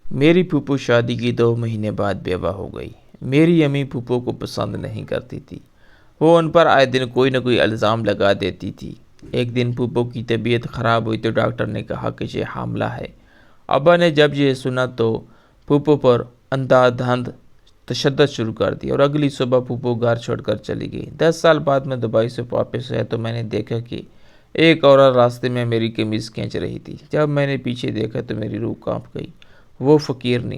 میری پھوپھو شادی کی 2 مہینے بعد بیوہ ہو گئی۔ میری امی پھوپھو کو پسند نہیں کرتی تھی۔ وہ ان پر آئے دن کوئی نہ کوئی الزام لگا دیتی تھی۔ ایک دن پھوپھو کی طبیعت خراب ہوئی تو ڈاکٹر نے کہا کہ یہ حاملہ ہے۔ ابا نے جب یہ سنا تو پھوپھو پر اندھا دھند تشدد شروع کر دیا اور اگلی صبح پھوپھو گھر چھوڑ کر چلی گئی۔ 10 سال بعد میں دبئی سے واپس آیا تو میں نے دیکھا کہ ایک عورت راستے میں میری قمیض کھینچ رہی تھی۔ جب میں نے پیچھے دیکھا تو میری روح کانپ گئی۔ وہ فقیرنی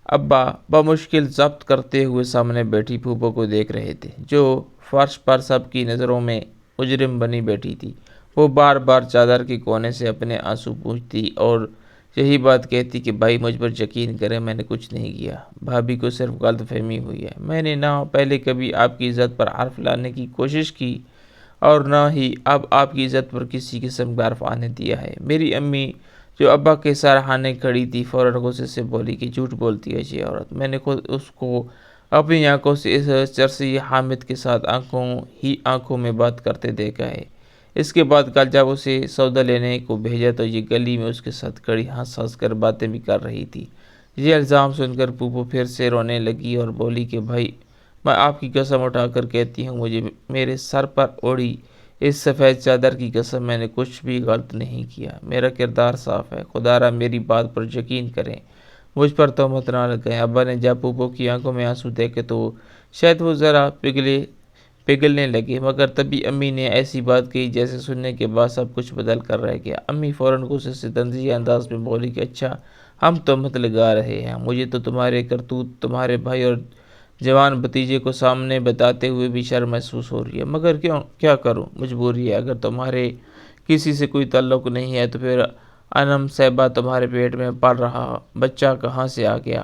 ابا بمشکل ضبط کرتے ہوئے سامنے بیٹھی پھوپھو کو دیکھ رہے تھے، جو فرش پر سب کی نظروں میں مجرم بنی بیٹھی تھی۔ وہ بار بار چادر کے کونے سے اپنے آنسو پوچھتی اور یہی بات کہتی کہ بھائی مجھ پر یقین کریں، میں نے کچھ نہیں کیا، بھابھی کو صرف غلط فہمی ہوئی ہے۔ میں نے نہ پہلے کبھی آپ کی عزت پر حرف لانے کی کوشش کی اور نہ ہی اب آپ کی عزت پر کسی قسم کا حرف آنے دیا ہے۔ میری امی جو ابا کے سرہانے کھڑی تھی فوراً غصے سے بولی کہ جھوٹ بولتی ہے یہ عورت، میں نے خود اس کو اپنی آنکھوں سے اس چرسی حامد کے ساتھ آنکھوں میں بات کرتے دیکھا ہے۔ اس کے بعد کل جب اسے سودا لینے کو بھیجا تو یہ گلی میں اس کے ساتھ کھڑی ہنس ہنس کر باتیں بھی کر رہی تھی۔ یہ الزام سن کر پھوپھو پھر سے رونے لگی اور بولی کہ بھائی میں آپ کی قسم اٹھا کر کہتی ہوں، مجھے میرے سر پر اوڑھی اس سفید چادر کی قسم میں نے کچھ بھی غلط نہیں کیا، میرا کردار صاف ہے، خدا را میری بات پر یقین کریں، مجھ پر تہمت نہ لگائیں۔ ابا نے جب پھوپھو کی آنکھوں میں آنسو دیکھے تو شاید وہ ذرا پگھلنے لگے، مگر تبھی امی نے ایسی بات کہی جیسے سننے کے بعد سب کچھ بدل کر رہ گیا۔ امی فوراً غصے سے طنزیہ انداز میں بولی کہ اچھا ہم تہمت لگا رہے ہیں، مجھے تو تمہارے کرتوت تمہارے بھائی اور جوان بھتیجے کو سامنے بتاتے ہوئے بھی شرم محسوس ہو رہی ہے، مگر کیا کروں، مجبوری ہے۔ اگر تمہارے کسی سے کوئی تعلق نہیں ہے تو پھر انم صاحبہ تمہارے پیٹ میں پل رہا بچہ کہاں سے آ گیا؟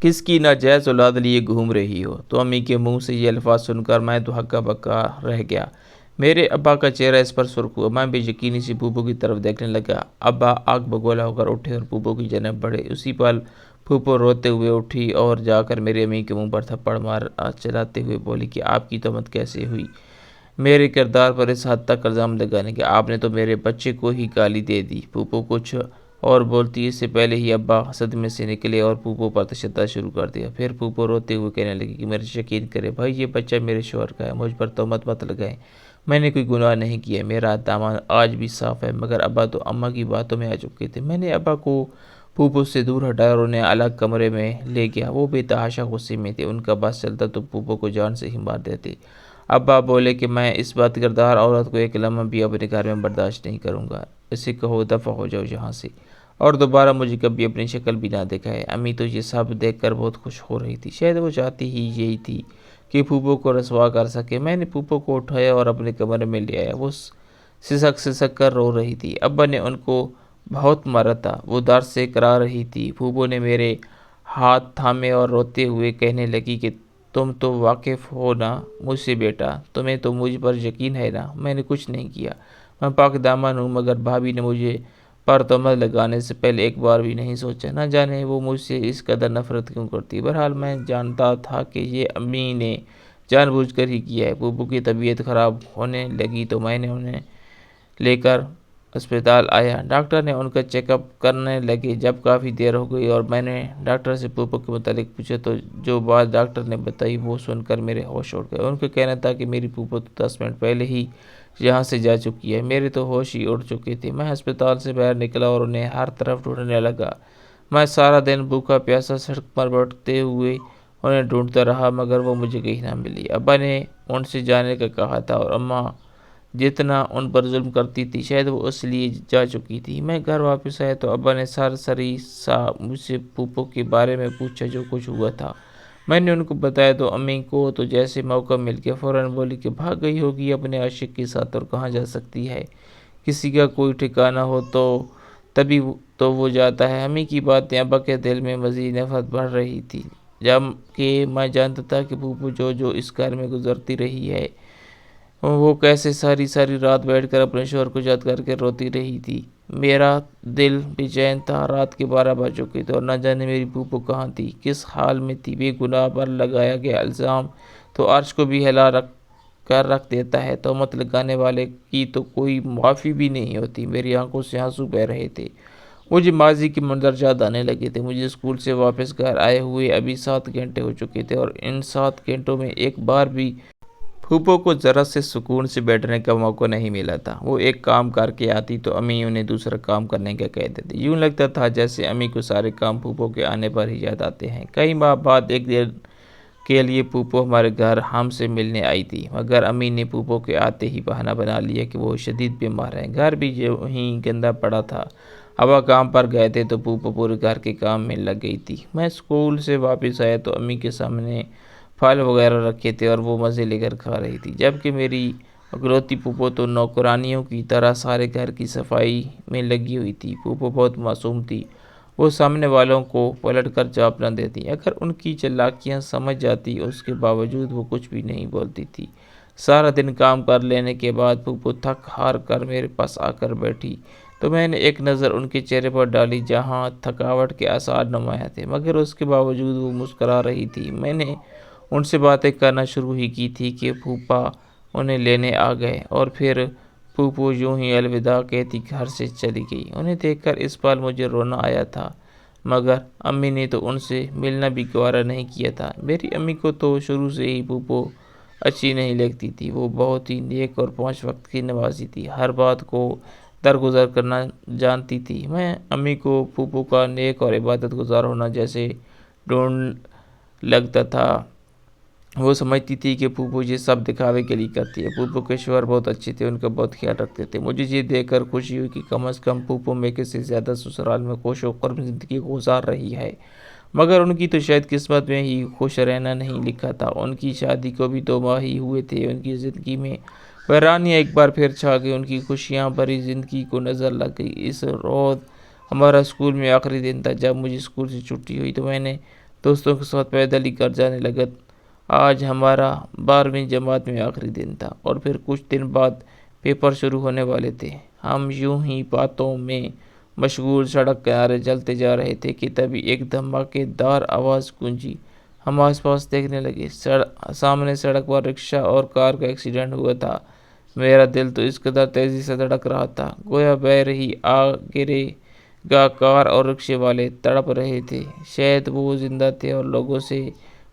کس کی ناجائز اولاد لیے گھوم رہی ہو؟ تو امی کے منہ سے یہ الفاظ سن کر میں تو ہکا بکا رہ گیا۔ میرے ابا کا چہرہ اس پر سرخ ہوا، میں بے یقینی سے پھوپھو کی طرف دیکھنے لگا۔ ابا آگ بگولا ہو کر اٹھے اور پھوپھو کی جانب بڑھے۔ اسی پل پھوپھو روتے ہوئے اٹھی اور جا کر میرے امی کے منہ پر تھپڑ مار چلاتے ہوئے بولی کہ آپ کی تہمت کیسے ہوئی میرے کردار پر اس حد تک الزام لگانے کے؟ آپ نے تو میرے بچے کو ہی گالی دے دی۔ پھوپھو کچھ اور بولتی اس سے پہلے ہی ابا صدمے سے نکلے اور پھوپھو پر تشدد شروع کر دیا۔ پھر پھوپھو روتے ہوئے کہنے لگی کہ میرے یقین کرے بھائی، یہ بچہ میرے شوہر کا ہے، مجھ پر تہمت مت لگائیں، میں نے کوئی گناہ نہیں کیا، میرا دامن آج بھی صاف ہے۔ مگر ابا تو اماں کی باتوں میں آ چکے تھے۔ میں نے ابا کو پھوپھو سے دور ہٹایا اور انہیں الگ کمرے میں لے گیا۔ وہ بے تحاشا غصے میں تھے، ان کا بس چلتا تو پھوپھو کو جان سے ہی مار دیتے۔ ابا بولے کہ میں اس بد کردار عورت کو ایک لمحہ بھی اپنے گھر میں برداشت نہیں کروں گا، اسے کہو دفع ہو جاؤ یہاں سے اور دوبارہ مجھے کبھی اپنی شکل بھی نہ دکھائے۔ امی تو یہ سب دیکھ کر بہت خوش ہو رہی تھی، شاید وہ چاہتی ہی یہی تھی کہ پھوپھو کو رسوا کر سکے۔ میں نے پھوپھو کو اٹھایا اور اپنے کمرے میں لے آیا۔ وہ سسک کر رو رہی تھی، ابا نے ان کو بہت مارا تھا، وہ درد سے کرا رہی تھی۔ پھوپھو نے میرے ہاتھ تھامے اور روتے ہوئے کہنے لگی کہ تم تو واقف ہو نا مجھ سے بیٹا، تمہیں تو مجھ پر یقین ہے نا، میں نے کچھ نہیں کیا، میں پاک دامن ہوں، مگر بھابھی نے مجھے پر تہمت لگانے سے پہلے ایک بار بھی نہیں سوچا، نہ جانے وہ مجھ سے اس قدر نفرت کیوں کرتی۔ بہرحال میں جانتا تھا کہ یہ امی نے جان بوجھ کر ہی کیا ہے۔ پھوپھو کی طبیعت خراب ہونے لگی تو میں نے انہیں لے کر اسپتال آیا۔ ڈاکٹر نے ان کا چیک اپ کرنے لگے۔ جب کافی دیر ہو گئی اور میں نے ڈاکٹر سے پھوپھو کے متعلق پوچھا تو جو بات ڈاکٹر نے بتائی وہ سن کر میرے ہوش اڑ گئے۔ ان کا کہنا تھا کہ میری پھوپھو تو 10 منٹ پہلے ہی یہاں سے جا چکی ہے۔ میرے تو ہوش ہی اڑ چکے تھے۔ میں ہسپتال سے باہر نکلا اور انہیں ہر طرف ڈھونڈنے لگا۔ میں سارا دن بھوکا پیاسا سڑک پر بھٹکتے ہوئے انہیں ڈھونڈتا رہا، مگر وہ مجھے کہیں نہ ملی۔ ابا نے ان سے جانے کا کہا تھا اور اماں جتنا ان پر ظلم کرتی تھی شاید وہ اس لیے جا چکی تھی۔ میں گھر واپس آیا تو ابا نے سرسری سا مجھ سے پھوپھو کے بارے میں پوچھا جو کچھ ہوا تھا۔ میں نے ان کو بتایا تو امی کو تو جیسے موقع مل گیا فوراً بولی کہ بھاگ گئی ہوگی اپنے عاشق کے ساتھ، اور کہاں جا سکتی ہے، کسی کا کوئی ٹھکانہ ہو تو تبھی تو وہ جاتا ہے۔ امی کی باتیں ابا کے دل میں مزید نفرت بڑھ رہی تھی، جب کہ میں جانتا تھا کہ پھوپھو جو اس گھر میں گزرتی رہی ہے، وہ کیسے ساری رات بیٹھ کر اپنے شوہر کو یاد کر کے روتی رہی تھی۔ میرا دل بے چین تھا۔ رات کے 12 بج چکے تھے اور نہ جانے میری پھوپھو کہاں تھی، کس حال میں تھی۔ بے گناہ پر لگایا گیا الزام تو عرش کو بھی ہلا کر رکھ دیتا ہے، تہمت لگانے والے کی تو کوئی معافی بھی نہیں ہوتی۔ میری آنکھوں سے آنسو بہہ رہے تھے۔ مجھے ماضی کے منظر یاد آنے لگے تھے۔ مجھے اسکول سے واپس گھر آئے ہوئے ابھی 7 گھنٹے ہو چکے تھے اور ان 7 گھنٹوں میں ایک بار بھی پھوپھو کو ذرا سے سکون سے بیٹھنے کا موقع نہیں ملا تھا۔ وہ ایک کام کر کے آتی تو امی انہیں دوسرا کام کرنے کا کہتے تھے۔ یوں لگتا تھا جیسے امی کو سارے کام پھوپھو کے آنے پر ہی یاد آتے ہیں۔ کئی ماہ بعد ایک دن کے لیے پھوپھو ہمارے گھر ہم سے ملنے آئی تھی، مگر امی نے پھوپھو کے آتے ہی بہانہ بنا لیا کہ وہ شدید بیمار ہیں۔ گھر بھی یوں ہی گندا پڑا تھا۔ ابا کام پر گئے تھے تو پھوپھو پورے گھر کے کام میں لگ گئی تھی۔ میں اسکول سے واپس آیا تو امی کے سامنے پھل وغیرہ رکھے تھے اور وہ مزے لے کر کھا رہی تھی، جبکہ میری اکلوتی پھوپھو تو نوکرانیوں کی طرح سارے گھر کی صفائی میں لگی ہوئی تھی۔ پھوپھو بہت معصوم تھی، وہ سامنے والوں کو پلٹ کر جواب نہ دیتی۔ اگر ان کی چالاکیاں سمجھ جاتی اس کے باوجود وہ کچھ بھی نہیں بولتی تھی۔ سارا دن کام کر لینے کے بعد پھوپھو تھک ہار کر میرے پاس آ کر بیٹھی تو میں نے ایک نظر ان کے چہرے پر ڈالی جہاں تھکاوٹ کے آثار نمایاں تھے، مگر اس کے باوجود وہ مسکرا رہی تھی۔ میں نے ان سے باتیں کرنا شروع ہی کی تھی کہ پھوپھا انہیں لینے آ گئے اور پھر پھوپھو یوں ہی الوداع کہتی گھر سے چلی گئی۔ انہیں دیکھ کر اس پل مجھے رونا آیا تھا، مگر امی نے تو ان سے ملنا بھی گوارا نہیں کیا تھا۔ میری امی کو تو شروع سے ہی پھوپھو اچھی نہیں لگتی تھی۔ وہ بہت ہی نیک اور 5 وقت کی نمازی تھی، ہر بات کو درگزر کرنا جانتی تھی۔ میں امی کو پھوپھو کا نیک اور عبادت گزار ہونا جیسے ڈھونڈ لگتا تھا۔ وہ سمجھتی تھی کہ پھوپھو یہ سب دکھاوے کے لیے کرتی ہے۔ پھوپھو کے شوہر بہت اچھے تھے، ان کا بہت خیال رکھتے تھے۔ مجھے یہ دیکھ کر خوشی ہوئی کہ کم از کم پھوپھو میرے سے زیادہ سسرال میں خوش و خرم زندگی گزار رہی ہے، مگر ان کی تو شاید قسمت میں ہی خوش رہنا نہیں لکھا تھا۔ ان کی شادی کو بھی 2 ماہ ہی ہوئے تھے۔ ان کی زندگی میں ویرانیاں ایک بار پھر چھا گئی، ان کی خوشیاں بھری زندگی کو نظر لگ گئی۔ اس روز ہمارا اسکول میں آخری دن تھا۔ جب مجھے اسکول سے چھٹی ہوئی تو میں نے دوستوں کے ساتھ پیدل ہی گھر جانے لگا۔ آج ہمارا 12ویں جماعت میں آخری دن تھا اور پھر کچھ دن بعد پیپر شروع ہونے والے تھے۔ ہم یوں ہی باتوں میں مشغول سڑک کنارے چلتے جا رہے تھے کہ تبھی ایک دھماکے دار آواز گونجی۔ ہم آس پاس دیکھنے لگے۔ سامنے سڑک پر رکشہ اور کار کا ایکسیڈنٹ ہوا تھا۔ میرا دل تو اس قدر تیزی سے دھڑک رہا تھا گویا بہہ رہی آگ گرے گا۔ کار اور رکشے والے تڑپ رہے تھے، شاید وہ زندہ تھے اور لوگوں سے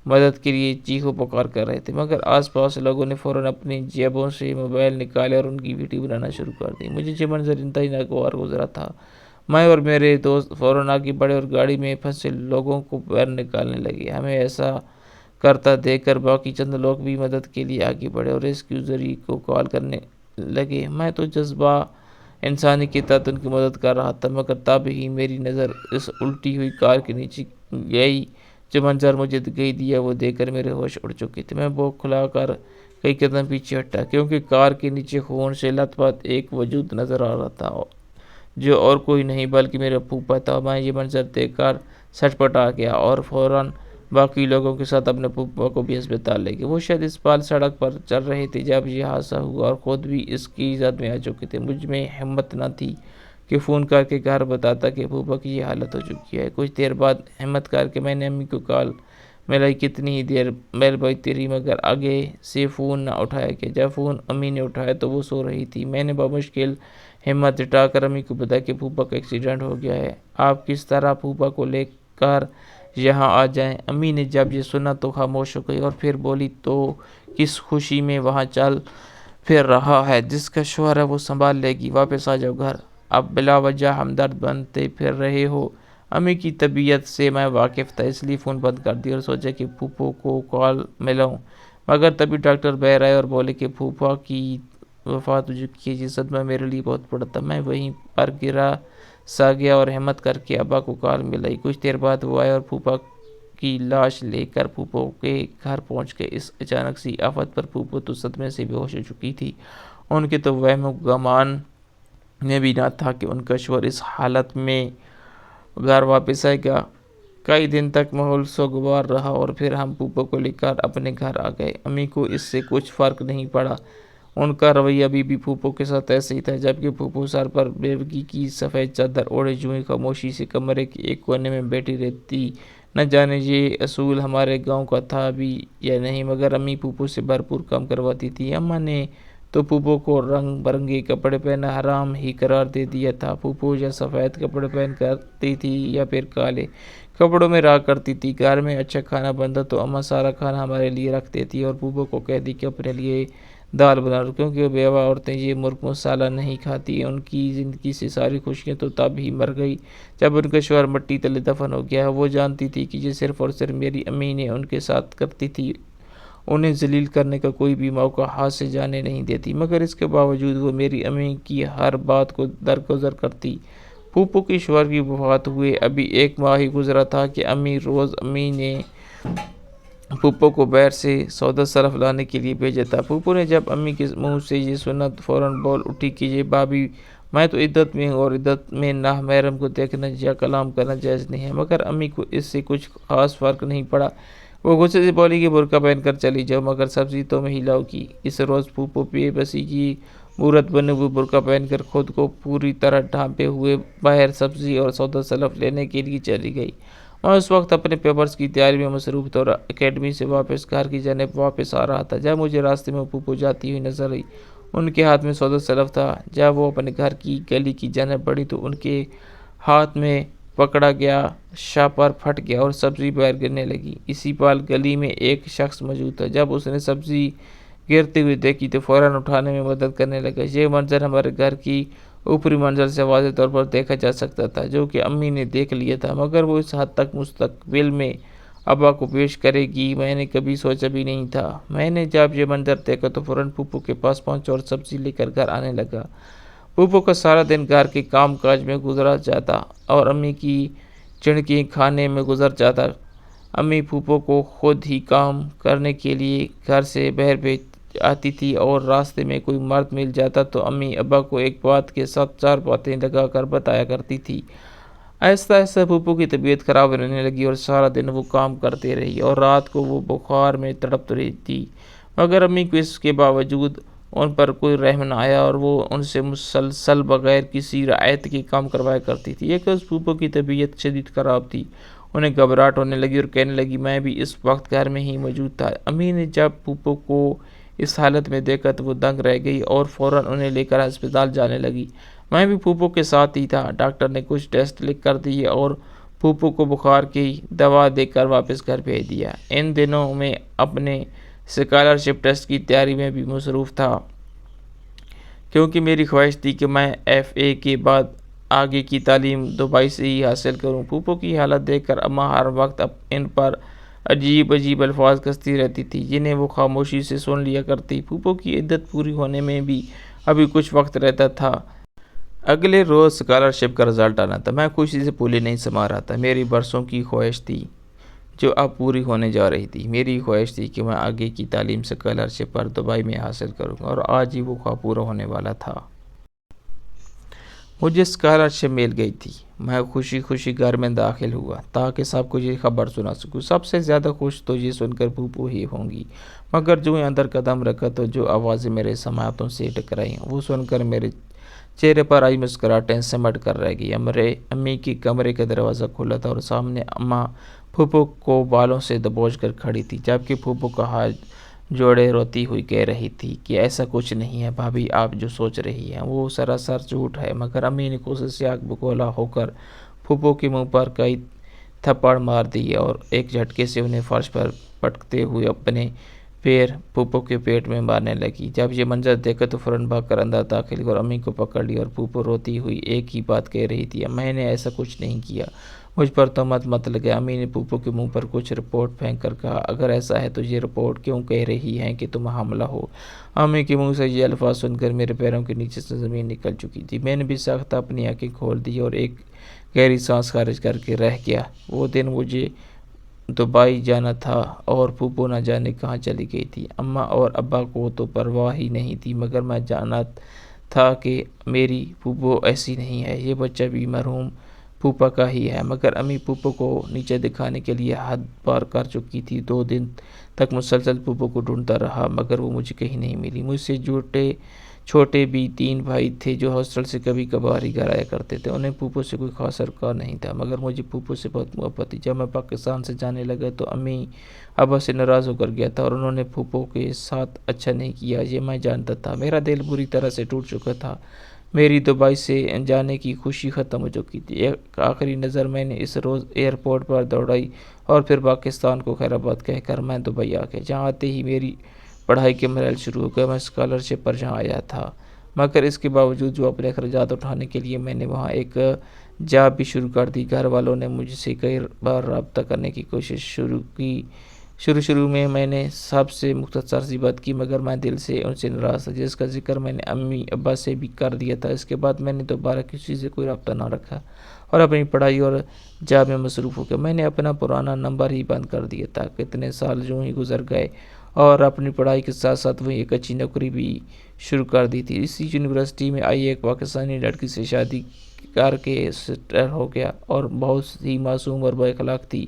مدد کے لیے چیخو پکار کر رہے تھے، مگر آس پاس لوگوں نے فوراً اپنی جیبوں سے موبائل نکالے اور ان کی ویڈیو بنانا شروع کر دی۔ مجھے یہ منظر انتہائی ناگوار گزرا تھا۔ میں اور میرے دوست فوراً آگے بڑھے اور گاڑی میں پھنسے لوگوں کو باہر نکالنے لگے۔ ہمیں ایسا کرتا دیکھ کر باقی چند لوگ بھی مدد کے لیے آگے بڑھے اور ریسکیوزری کو کال کرنے لگے۔ میں تو جذبہ انسانی کے تحت ان کی مدد کر رہا تھا، مگر تب ہی میری نظر اس الٹی ہوئی کار کے نیچے گئی۔ جو منظر مجھے دکھائی دیا وہ دیکھ کر میرے ہوش اڑ چکے تھے۔ میں بوک کھلا کر کئی قدم پیچھے ہٹا، کیونکہ کار کے نیچے خون سے لت پت ایک وجود نظر آ رہا تھا جو اور کوئی نہیں بلکہ میرا پھوپھا تھا۔ میں یہ منظر دیکھ کر سچ پٹا گیا اور فوراً باقی لوگوں کے ساتھ اپنے پھوپھا کو بھی ہسپتال لے گئے۔ وہ شاید اس پل سڑک پر چل رہے تھے جب یہ حادثہ ہوا اور خود بھی اس کی زد میں آ چکے تھے۔ مجھ میں ہمت نہ تھی کہ فون کر کے گھر بتاتا کہ پھوپھا کی یہ حالت ہو چکی ہے۔ کچھ دیر بعد ہمت کر کے میں نے امی کو کال ملائی۔ کتنی ہی دیر بیل بجتی رہی مگر آگے سے فون نہ اٹھایا گیا۔ جب فون امی نے اٹھایا تو وہ سو رہی تھی۔ میں نے بمشکل ہمت جٹا کر امی کو بتایا کہ پھوپھا کا ایکسیڈنٹ ہو گیا ہے، آپ کس طرح پھوپھا کو لے کر یہاں آ جائیں۔ امی نے جب یہ سنا تو خاموش ہو گئی اور پھر بولی تو کس خوشی میں وہاں چل پھر رہا ہے، جس کا شوہر ہے وہ سنبھال لے گی، واپس آ جاؤ گھر، اب بلا وجہ ہمدرد بنتے پھر رہے ہو۔ امی کی طبیعت سے میں واقف تھا، اس لیے فون بند کر دیا اور سوچا کہ پھوپھو کو کال ملاؤں، مگر تبھی ڈاکٹر باہر آئے اور بولے کہ پھوپھا کی وفات ہو چکی ہے۔ یہ صدمہ میرے لیے بہت بڑا تھا۔ میں وہیں پر گرا سا گیا اور ہمت کر کے ابا کو کال ملائی۔ کچھ دیر بعد وہ آئے اور پھوپھا کی لاش لے کر پھوپھو کے گھر پہنچ گئے۔ اس اچانک سی آفت پر پھوپھو تو صدمے سے بے ہوش ہو چکی تھی۔ ان کے تو وہم و گمان میں بھی نہ تھا کہ ان کا شوہر اس حالت میں گھر واپس آئے گا۔ کئی دن تک ماحول سوگوار رہا اور پھر ہم پھوپھو کو لے کر اپنے گھر آ گئے۔ امی کو اس سے کچھ فرق نہیں پڑا، ان کا رویہ ابھی بھی پھوپھو کے ساتھ ایسا ہی تھا، جبکہ پھوپھو سر پر بیوگی کی سفید چادر اوڑھے یوں ہی خاموشی سے کمرے کے ایک کونے میں بیٹھی رہتی۔ نہ جانے یہ اصول ہمارے گاؤں کا تھا بھی یا نہیں، مگر امی پھوپھو سے بھرپور کام کرواتی تھی۔ اماں نے تو پھوپھو کو رنگ برنگے کپڑے پہننا حرام ہی قرار دے دیا تھا۔ پھوپھو یا سفید کپڑے پہن کرتی تھی یا پھر کالے کپڑوں میں رہا کرتی تھی۔ گھر میں اچھا کھانا بنتا تو اماں سارا کھانا ہمارے لیے رکھ دیتی اور پھوپھو کو کہتی کہ اپنے لیے دال بنا لو، کیونکہ وہ بیوہ عورتیں یہ مرغ مسالہ نہیں کھاتی۔ ان کی زندگی سے ساری خوشیاں تو تب ہی مر گئی جب ان کا شوہر مٹی تلے دفن ہو گیا۔ وہ جانتی تھی کہ یہ صرف اور صرف میری امی نے ان کے ساتھ کرتی تھی، انہیں ذلیل کرنے کا کوئی بھی موقع ہاتھ سے جانے نہیں دیتی، مگر اس کے باوجود وہ میری امی کی ہر بات کو درگزر کرتی۔ پھوپھو کے شوہر کی وفات ہوئے ابھی 1 ماہ ہی گزرا تھا کہ امی نے پھوپھو کو باہر سے سودا سلف لانے کے لیے بھیجا تھا۔ پھوپھو نے جب امی کے منہ سے یہ سنا تو فوراً بول اٹھی کہ یہ بھابی، میں تو عدت میں ہوں اور عدت میں نامحرم کو دیکھنا یا کلام کرنا جائز نہیں ہے۔ مگر امی کو اس سے کچھ خاص فرق نہیں پڑا۔ وہ غصے سے بولی کہ برقع پہن کر چلی جاؤ، مگر سبزی تو میں ہی لاؤ گی۔ اس روز پھوپھو بے بسی کی مورت بنے ہوئے برقع پہن کر خود کو پوری طرح ڈھانپے ہوئے باہر سبزی اور سودا سلف لینے کے لیے چلی گئی۔ میں اس وقت اپنے پیپرز کی تیاری میں مصروف تھا اور اکیڈمی سے واپس گھر کی جانب واپس آ رہا تھا جب مجھے راستے میں پھوپھو جاتی ہوئی نظر آئی۔ ان کے ہاتھ میں سودا سلف تھا۔ جب وہ اپنے گھر کی گلی کی جانب بڑھی تو ان کے ہاتھ میں پکڑا گیا شاپر پھٹ گیا اور سبزی باہر گرنے لگی۔ اسی پال گلی میں ایک شخص موجود تھا۔ جب اس نے سبزی گرتے ہوئے دیکھی تو فوراً اٹھانے میں مدد کرنے لگا۔ یہ منظر ہمارے گھر کی اوپری منزل سے واضح طور پر دیکھا جا سکتا تھا، جو کہ امی نے دیکھ لیا تھا، مگر وہ اس حد تک مستقبل میں ابا کو پیش کرے گی میں نے کبھی سوچا بھی نہیں تھا۔ میں نے جب یہ منظر دیکھا تو فوراً پھوپھو کے پاس پہنچا اور سبزی لے کر گھر آنے لگا۔ پھوپھو کا سارا دن گھر کے کام کاج میں گزر جاتا اور امی کی چڑکی کھانے میں گزر جاتا۔ امی پھوپھو کو خود ہی کام کرنے کے لیے گھر سے باہر بھیج آتی تھی اور راستے میں کوئی مرد مل جاتا تو امی ابا کو ایک بات کے ساتھ 4 باتیں لگا کر بتایا کرتی تھی۔ آہستہ آہستہ پھوپھو کی طبیعت خراب رہنے لگی اور سارا دن وہ کام کرتے رہی اور رات کو وہ بخار میں تڑپ رہی تھی، مگر امی کو اس کے باوجود ان پر کوئی رحم نہ آیا اور وہ ان سے مسلسل بغیر کسی رعایت کے کام کروایا کرتی تھی۔ ایک روز پھوپھو کی طبیعت شدید خراب تھی، انہیں گھبراہٹ ہونے لگی اور کہنے لگی میں بھی اس وقت گھر میں ہی موجود تھا۔ امی نے جب پھوپھو کو اس حالت میں دیکھا تو وہ دنگ رہ گئی اور فوراً انہیں لے کر ہسپتال جانے لگی۔ میں بھی پھوپھو کے ساتھ ہی تھا۔ ڈاکٹر نے کچھ ٹیسٹ لکھ کر دیے اور پھوپھو کو بخار کی دوا دے کر واپس گھر بھیج دیا۔ ان دنوں میں اپنے اسکالرشپ ٹیسٹ کی تیاری میں بھی مصروف تھا، کیونکہ میری خواہش تھی کہ میں FA کے بعد آگے کی تعلیم دبئی سے ہی حاصل کروں۔ پھوپھو کی حالت دیکھ کر اماں ہر وقت ان پر عجیب عجیب الفاظ کستی رہتی تھی، جنہیں وہ خاموشی سے سن لیا کرتی۔ پھوپھو کی عدت پوری ہونے میں بھی ابھی کچھ وقت رہتا تھا۔ اگلے روز اسکالرشپ کا رزلٹ آنا تھا۔ میں خوشی سے پھولے نہیں سما رہا تھا۔ میری برسوں کی خواہش تھی جو اب پوری ہونے جا رہی تھی۔ میری خواہش تھی کہ میں آگے کی تعلیم اسکالرشپ پر دبئی میں حاصل کروں گا اور آج ہی وہ خواب پورا ہونے والا تھا۔ مجھے اسکالرشپ مل گئی تھی۔ میں خوشی خوشی گھر میں داخل ہوا تاکہ سب کو یہ خبر سنا سکوں۔ سب سے زیادہ خوش تو یہ سن کر پھوپھو ہی ہوں گی، مگر جو ہی اندر قدم رکھا تو جو آوازیں میرے سماعتوں سے ٹکرائیں وہ سن کر میرے چہرے پر آئی مسکراہٹیں سمٹ کر رہ گئی۔ امی کے کمرے کا دروازہ کھلا تھا اور سامنے اماں پھوپھو کو بالوں سے دبوچ کر کھڑی تھی، جبکہ پھوپھو کا ہاتھ جوڑے روتی ہوئی کہہ رہی تھی کہ ایسا کچھ نہیں ہے بھابی، آپ جو سوچ رہی ہیں وہ سراسر جھوٹ ہے۔ مگر امی نے کوشش سے آگ بگولا ہو کر پھوپھو کے منہ پر کئی تھپڑ مار دیے اور ایک جھٹکے سے انہیں فرش پر پٹکتے ہوئے اپنے پیر پھوپھو کے پیٹ میں مارنے لگی۔ جب یہ منظر دیکھا تو فوراً بھاگ کر اندر داخل ہوئی اور امی کو پکڑ لیا اور پھوپھو روتی ہوئی ایک ہی بات کہہ رہی تھی، میں نے ایسا کچھ نہیں کیا، مجھ پر تہمت مت لگائے۔ امی نے پھوپھو کے منہ پر کچھ رپورٹ پھینک کر کہا، اگر ایسا ہے تو یہ رپورٹ کیوں کہہ رہی ہیں کہ تم حاملہ ہو؟ امی کے منہ سے یہ الفاظ سن کر میرے پیروں کے نیچے سے زمین نکل چکی تھی۔ میں نے بھی ساختہ اپنی آنکھیں کھول دی اور ایک گہری سانس خارج کر کے رہ گیا۔ وہ دن مجھے دبئی جانا تھا اور پھوپھو نہ جانے کہاں چلی گئی تھی۔ اماں اور ابا کو تو پرواہ ہی نہیں تھی، مگر میں جانتا تھا کہ میری پھوپھو ایسی نہیں ہے، یہ بچہ بھی مرحوم پھوپھا کا ہی ہے۔ مگر امی پھوپھو کو نیچے دکھانے کے لیے حد پار کر چکی تھی۔ 2 دن تک مسلسل پھوپھو کو ڈھونڈتا رہا، مگر وہ مجھے کہیں نہیں ملی۔ مجھ سے چھوٹے بھی 3 بھائی تھے جو ہاسٹل سے کبھی کبھار ہی گھر آیا کرتے تھے۔ انہیں پھوپھو سے کوئی خاص سروکار نہیں تھا، مگر مجھے پھوپھو سے بہت محبت تھی۔ جب میں پاکستان سے جانے لگا تو امی ابا سے ناراض ہو کر گیا تھا اور انہوں نے پھوپھو کے ساتھ اچھا نہیں کیا، یہ میں جانتا تھا۔ میرا دل بری طرح سے ٹوٹ چکا تھا۔ میری دبئی سے جانے کی خوشی ختم ہو چکی تھی۔ ایک آخری نظر میں نے اس روز ایئرپورٹ پر دوڑائی اور پھر پاکستان کو خیر آباد کہہ کر میں دبئی آ گیا۔ جہاں آتے ہی میری پڑھائی کے مراحل شروع ہو گئے۔ میں اسکالرشپ پر جہاں آیا تھا، مگر اس کے باوجود جو اپنے اخراجات اٹھانے کے لیے میں نے وہاں ایک جاب بھی شروع کر دی۔ گھر والوں نے مجھ سے کئی بار رابطہ کرنے کی کوشش شروع کی۔ شروع میں نے سب سے مختصر سی بات کی، مگر میں دل سے ان سے ناراض تھا، جس کا ذکر میں نے امی ابا سے بھی کر دیا تھا۔ اس کے بعد میں نے دوبارہ کسی سے کوئی رابطہ نہ رکھا اور اپنی پڑھائی اور جاب میں مصروف ہو گیا۔ میں نے اپنا پرانا نمبر ہی بند کر دیا تھا۔ کتنے سال یوں ہی گزر گئے اور اپنی پڑھائی کے ساتھ ساتھ وہیں ایک اچھی نوکری بھی شروع کر دی تھی۔ اسی یونیورسٹی میں آئی ایک پاکستانی لڑکی سے شادی کر کے سیٹل ہو گیا اور بہت ہی معصوم اور با اخلاق تھی،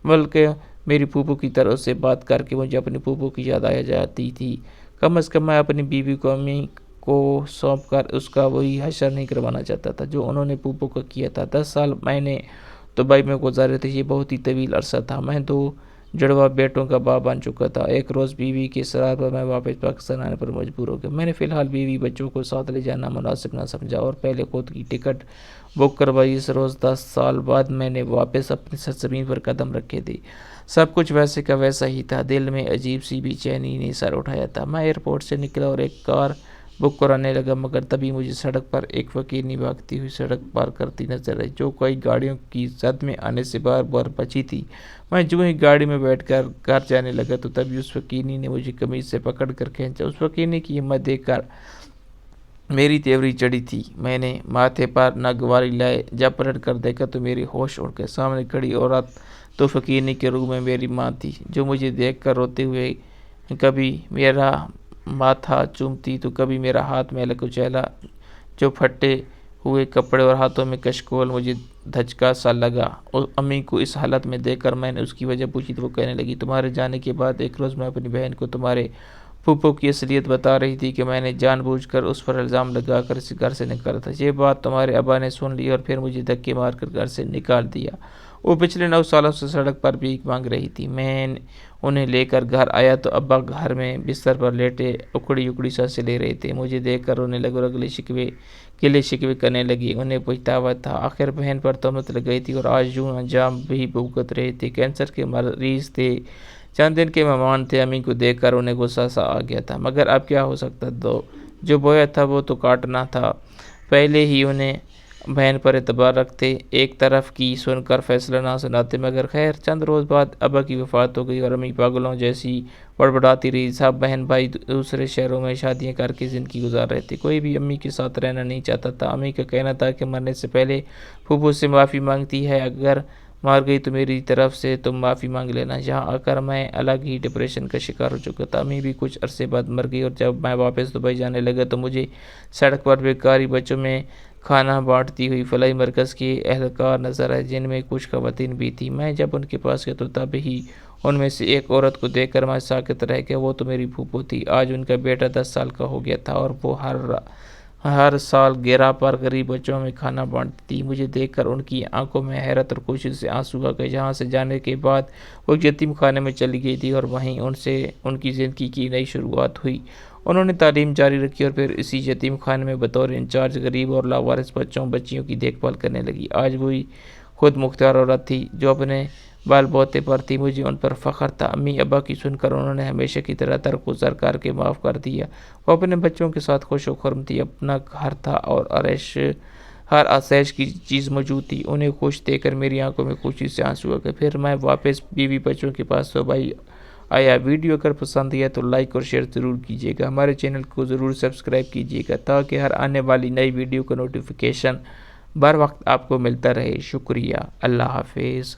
بلکہ میری پھوپھو کی طرف سے بات کر کے مجھے اپنی پھوپھو کی یاد آ جاتی تھی۔ کم از کم میں اپنی بیوی کو امی کو سونپ کر اس کا وہی حشر نہیں کروانا چاہتا تھا جو انہوں نے پھوپھو کو کیا تھا۔ 10 سال میں نے دبئی میں گزارے تھے، یہ بہت ہی طویل عرصہ تھا۔ میں 2 جڑواں بیٹوں کا باپ بن چکا تھا۔ ایک روز بیوی کے اصرار پر میں واپس پاکستان آنے پر مجبور ہو گیا۔ میں نے فی الحال بیوی بچوں کو ساتھ لے جانا مناسب نہ سمجھا اور پہلے خود کی ٹکٹ بک کروائی۔ اس روز 10 سال بعد میں نے واپس اپنی سرزمین پر قدم رکھے تھے۔ سب کچھ ویسے کا ویسا ہی تھا۔ دل میں عجیب سی بے چینی نے سر اٹھایا تھا۔ میں ایئرپورٹ سے نکلا اور ایک کار بک کرانے لگا، مگر تبھی مجھے سڑک پر ایک فقیرنی بھاگتی ہوئی سڑک پار کرتی نظر آئی، جو کئی گاڑیوں کی زد میں آنے سے بار بار بچی تھی۔ میں جو ہی گاڑی میں بیٹھ کر گھر جانے لگا تو تبھی اس فقیرنی نے مجھے قمیض سے پکڑ کر کھینچا۔ اس فقیرنی کی ہمت دیکھ کر میری تیوری چڑھی تھی۔ میں نے ماتھے پر ناگواری لائے، جب پلٹ کر دیکھا تو میرے ہوش اڑ گئے۔ سامنے کھڑی عورت تو فقیرنی کے روح میں میری ماں تھی، جو مجھے دیکھ کر روتے ہوئے کبھی میرا ماتھا چومتی تو کبھی میرا ہاتھ میلا کچیلا۔ جو پھٹے ہوئے کپڑے اور ہاتھوں میں کشکول مجھے دھچکا سا لگا۔ امی کو اس حالت میں دیکھ کر میں نے اس کی وجہ پوچھی تو وہ کہنے لگی، تمہارے جانے کے بعد ایک روز میں اپنی بہن کو تمہارے پھوپھو کی اصلیت بتا رہی تھی کہ میں نے جان بوجھ کر اس پر الزام لگا کر اس گھر سے نکالا تھا۔ یہ بات تمہارے ابا نے سن لی اور پھر مجھے دھکے مار کر گھر سے نکال دیا۔ وہ پچھلے 9 سالوں سے سڑک پر بھیک مانگ رہی تھی۔ میں انہیں لے کر گھر آیا تو ابا گھر میں بستر پر لیٹے اکڑی سانسیں لے رہے تھے۔ مجھے دیکھ کر رونے لگے اور گلے شکوے کرنے لگی۔ انہیں پچھتاوا تھا، آخر بہن پر تہمت لگائی تھی اور آج یوں انجام بھی بھگت رہے تھے۔ کینسر کے مریض تھے، چند دن کے مہمان تھے۔ امی کو دیکھ کر انہیں غصہ سا آ گیا تھا، مگر اب کیا ہو سکتا تھا، جو بویا تھا وہ تو کاٹنا تھا۔ پہلے ہی انہیں بہن پر اعتبار رکھتے، ایک طرف کی سن کر فیصلہ نہ سناتے، مگر خیر چند روز بعد ابا کی وفات ہو گئی اور امی پاگلوں جیسی بڑبڑاتی رہی۔ سب بہن بھائی دوسرے شہروں میں شادیاں کر کے زندگی گزار رہے تھے، کوئی بھی امی کے ساتھ رہنا نہیں چاہتا تھا۔ امی کا کہنا تھا کہ مرنے سے پہلے پھوپھو سے معافی مانگتی ہے، اگر مار گئی تو میری طرف سے تم معافی مانگ لینا۔ یہاں آ کر میں الگ ہی ڈپریشن کا شکار ہو چکا تھا۔ امی بھی کچھ عرصے بعد مر گئی اور جب میں واپس دبئی جانے لگا تو مجھے سڑک پر بیکاری بچوں میں کھانا بانٹتی ہوئی فلاحی مرکز کے اہلکار نظر آئے، جن میں کچھ خواتین بھی تھیں۔ میں جب ان کے پاس گیا تو تب ہی ان میں سے ایک عورت کو دیکھ کر میں ساکت رہ گیا۔ وہ تو میری پھوپھو تھی۔ آج ان کا بیٹا 10 سال کا ہو گیا تھا اور وہ ہر سال گرا پر غریب بچوں میں کھانا بانٹتی تھی۔ مجھے دیکھ کر ان کی آنکھوں میں حیرت اور خوشی سے آنسو آ گئے۔ یہاں سے جانے کے بعد وہ یتیم خانے میں چلی گئی تھی اور وہیں ان کی زندگی کی نئی شروعات ہوئی۔ انہوں نے تعلیم جاری رکھی اور پھر اسی یتیم خانے میں بطور انچارج غریب اور لاوارث بچوں بچیوں کی دیکھ بھال کرنے لگی۔ آج وہی خود مختار عورت تھی جو اپنے بال بوتے پر تھی۔ مجھے ان پر فخر تھا۔ امی ابا کی سن کر انہوں نے ہمیشہ کی طرح درگزر کر کے معاف کر دیا۔ وہ اپنے بچوں کے ساتھ خوش و خرم تھی۔ اپنا گھر تھا اور ہر آسائش کی چیز موجود تھی۔ انہیں خوش دیکھ کر میری آنکھوں میں خوشی سے آنسو آ گئے۔ پھر میں واپس بیوی بچوں کے پاس دبئی آیا۔ ویڈیو اگر پسند آیا تو لائک اور شیئر ضرور کیجیے گا۔ ہمارے چینل کو ضرور سبسکرائب کیجیے گا تاکہ ہر آنے والی نئی ویڈیو کا نوٹیفیکیشن بر وقت آپ کو ملتا رہے۔ شکریہ۔ اللہ حافظ۔